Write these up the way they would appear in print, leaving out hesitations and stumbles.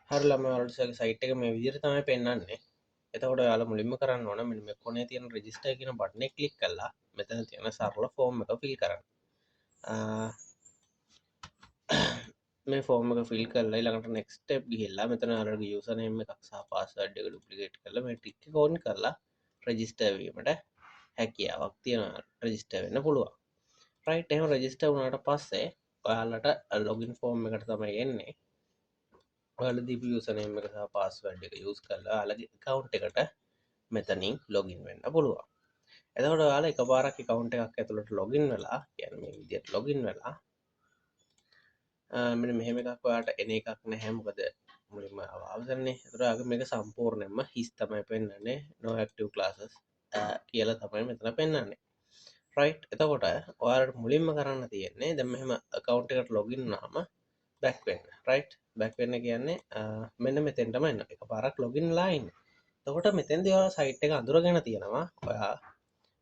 හරි ළමයි ඔයාලට සයිට් එක මේ විදිහට තමයි පෙන්වන්නේ. එතකොට ඔයාලා මුලින්ම කරන්න ඕන මෙන්න මේ කොනේ තියෙන රෙජිස්ටර් කියන බටන් එක ක්ලික් කරලා මෙතන තියෙන සරල ෆෝම් එක ෆිල් කරන්න. මේ ෆෝම් එක ෆිල් කරලා ඊළඟට නෙක්ස්ට් ස්ටෙප් ගිහිල්ලා මෙතන ඔයාලගේ යූසර් නේම් එකක් සහ පාස්වර්ඩ් එක ඩුප්ලිකේට් කරලා මේ ටික් එක ඕන් කරලා රෙජිස්ටර් වීමට හැකියාවක් තියෙනවා. රෙජිස්ටර් වෙන්න පුළුවන්. රයිට් එහෙම රෙජිස්ටර් වුණාට පස්සේ ඔයාලට ලොගින් ෆෝම් එකට තමයි එන්නේ. ඔයාලා දීපු යූසර් නේම් එක සහ පාස්වර්ඩ් එක යූස් කරලා ඔයාලගේ account එකට මෙතනින් ලොගින් වෙන්න පුළුවන්. එතකොට ඔයාලා එකපාරක් account එකක් ඇතුළට ලොගින් වෙලා කියන්නේ මේ විදිහට ලොගින් වෙලා මෙන්න මෙහෙම එකක් ඔයාලට එන එකක් නැහැ. මොකද මුලින්ම අවසරනේ. ඒතර ඔයාලගේ මේක සම්පූර්ණයෙන්ම හිස් තමයි පෙන්වන්නේ. no active classes කියලා තමයි මෙතන පෙන්වන්නේ. රයිට්. එතකොට ඔයාලට මුලින්ම කරන්න තියෙන්නේ දැන් මෙහෙම account එකට login වුණාම back වෙන්න. රයිට්. back වෙන්න කියන්නේ මෙන්න මෙතෙන්ටම එන්න. එකපාරක් login වෙලා ඉන්න. එතකොට මෙතෙන්දී ඔයාලා site එක අඳුරගෙන තියෙනවා. ඔයා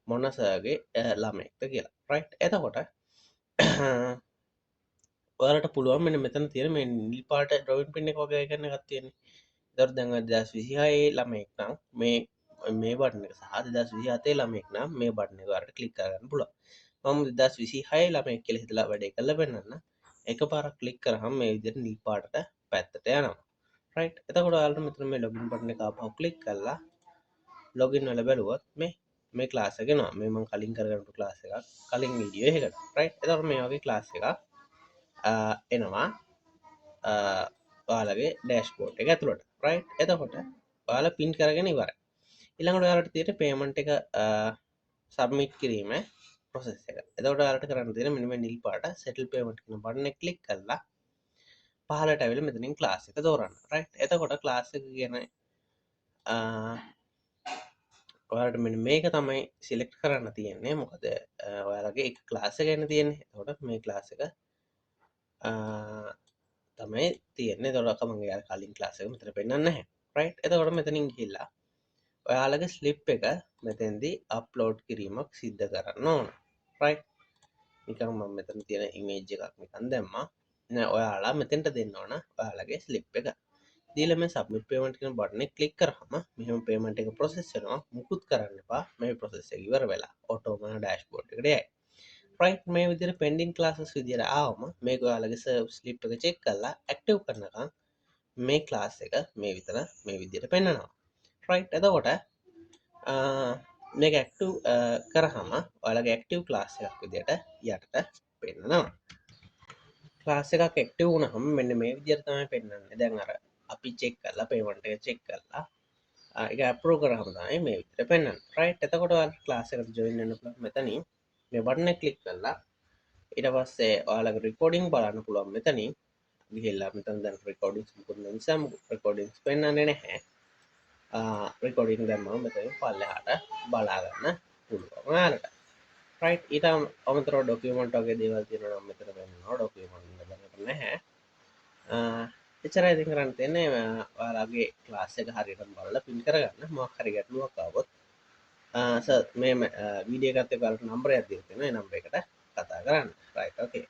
මොන සර්ගේ ළමයෙක්ද කියලා. රයිට්. එතකොට ඔයාලට පුළුවන් මෙන්න මෙතන තියෙන මේ නිල් පාට ඩ්‍රොයින් පින් එක වගේ icon එකක් තියෙන්නේ. ඒතකොට දැන් 2026 ළමයෙක් නම් මේ බටන් එක සහ 2027 ළමයෙක් නම් මේ බටන් එක ඔයාලට ක්ලික් කරගන්න පුළුවන්. මම 2026 ළමයෙක් කියලා හිතලා වැඩේ කරලා පෙන්නන්න. එකපාරක් ක්ලික් කරාම මේ විදිහට නිල් පාටට පැත්තට යනවා. රයිට්. එතකොට ඔයාලට මෙතන මේ ලොගින් බටන් එක ආපහු ක්ලික් කරලා ලොගින් වෙලා බැලුවොත් මේ ක්ලාස් එක එනවා. මේ මම කලින් කරගන්නු ක්ලාස් එකක්. කලින් වීඩියෝ එකකට. රයිට්. එතකොට මේ වගේ ක්ලාස් එකක් එනවා ඔයාලගේ ඩෑෂ්බෝඩ් එක ඇතුළට. රයිට්. එතකොට ඔයාලා පින් කරගෙන ඉවරයි. ඊළඟට ඔයාලට තියෙන පේමන්ට් එක සබ්මිට් කිරීම ප්‍රොසෙස් එක. එතකොට ඔයාලට කරන්න තියෙන මෙන්න මේ නිල් පාට සෙටල් පේමන්ට් කියන බටන් එක ක්ලික් කරලා පහළට ඇවිල්ලා මෙතනින් ක්ලාස් එක තෝරන්න. රයිට්. එතකොට ක්ලාස් එක කියන ඔයාලට මෙන්න මේක තමයි සිලෙක්ට් කරන්න තියෙන්නේ. මොකද ඔයාලගේ එක ක්ලාස් එක ගැන තියෙන්නේ. එතකොට මේ ක්ලාස් එක තමයි තියෙන්නේ. එතකොට මම යාර කලින් ක්ලාස් එක මෙතන පෙන්නන්නේ නැහැ. රයිට්. එතකොට මෙතනින් ගිහිල්ලා ඔයාලගේ ස්ලිප් එක මෙතෙන්දී අප්ලෝඩ් කිරීමක් සිද්ධ කරන්න ඕන. රයිට්. නිකන් මම මෙතන තියෙන ඉමේජ් එකක් නිකන් දැම්මා. නෑ ඔයාලා මෙතෙන්ට දෙන්න ඕන ඔයාලගේ ස්ලිප් එක. දීලා මේ සබ්මිට් පේමන්ට් කියන බටන් එක ක්ලික් කරාම මෙහෙම පේමන්ට් එක ප්‍රොසෙස් වෙනවා. මුකුත් කරන්න එපා. මේ ප්‍රොසෙස් එක ඉවර වෙලා ඔටෝම ඩෑෂ්බෝඩ් එකට යයි. රයිට්. මේ විදිහට පෙන්ඩින් ක්ලාසස් විදිහට ආවම මේක ඔයාලගේ සර්ව් ස්ලිප් එක චෙක් කරලා ඇක්ටිව් කරනකම් මේ ක්ලාස් එක මේ විදිහට පෙන්නනවා. රයිට්. එතකොට මේක ඇක්ටිව් කරාම ඔයාලගේ ඇක්ටිව් ක්ලාස් එකක් විදිහට යටට පෙන්නනවා. ක්ලාස් එකක් ඇක්ටිව් වුණාම මෙන්න මේ විදිහට තමයි පෙන්වන්නේ. දැන් අර අපි චෙක් කරලා පේමන්ට් එක චෙක් කරලා ඒක අප්‍රූව් කරාම තමයි මේ විදිහට පෙන්වන්නේ. රයිට්. එතකොට ඔයාලට ක්ලාස් එකට ජොයින් වෙන්න පුළුවන් මෙතනින් මේ බටන් එක ක්ලික් කරලා ඊට පස්සේ ඔයාලගේ රෙකෝඩින් බලන්න පුළුවන් මෙතනින් ගිහිල්ලා මෙතන දැන් රෙකෝඩින්ග්ස් මුකුත් නැති නිසා රෙකෝඩින්ග්ස් පෙන්වන්නේ නැහැ. රෙකෝඩින් දැම්මම මෙතන පල්ලෙහාට බලා ගන්න පුළුවන් ඔයාලට. රයිට්. ඊට අමතරව ඩොකියුමන්ට් වගේ දේවල් තියෙනවා නම් මෙතන පෙන්නනවා. ඩොකියුමන්ට් එක නැහැ. එච්චරයි ඉතින් කරන්න තියෙන්නේ. ඔයාලගේ ක්ලාස් එක හරියටම බලලා පින් කරගන්න. මොකක් හරි ගැටලුවක් ආවොත් සර් මේ වීඩියෝ එකත් එක්ක ඔයාලට නම්බරයක් දීලා තියෙනවා. ඒ නම්බර එකට කතා කරන්න. රයිට්. ඕකේ.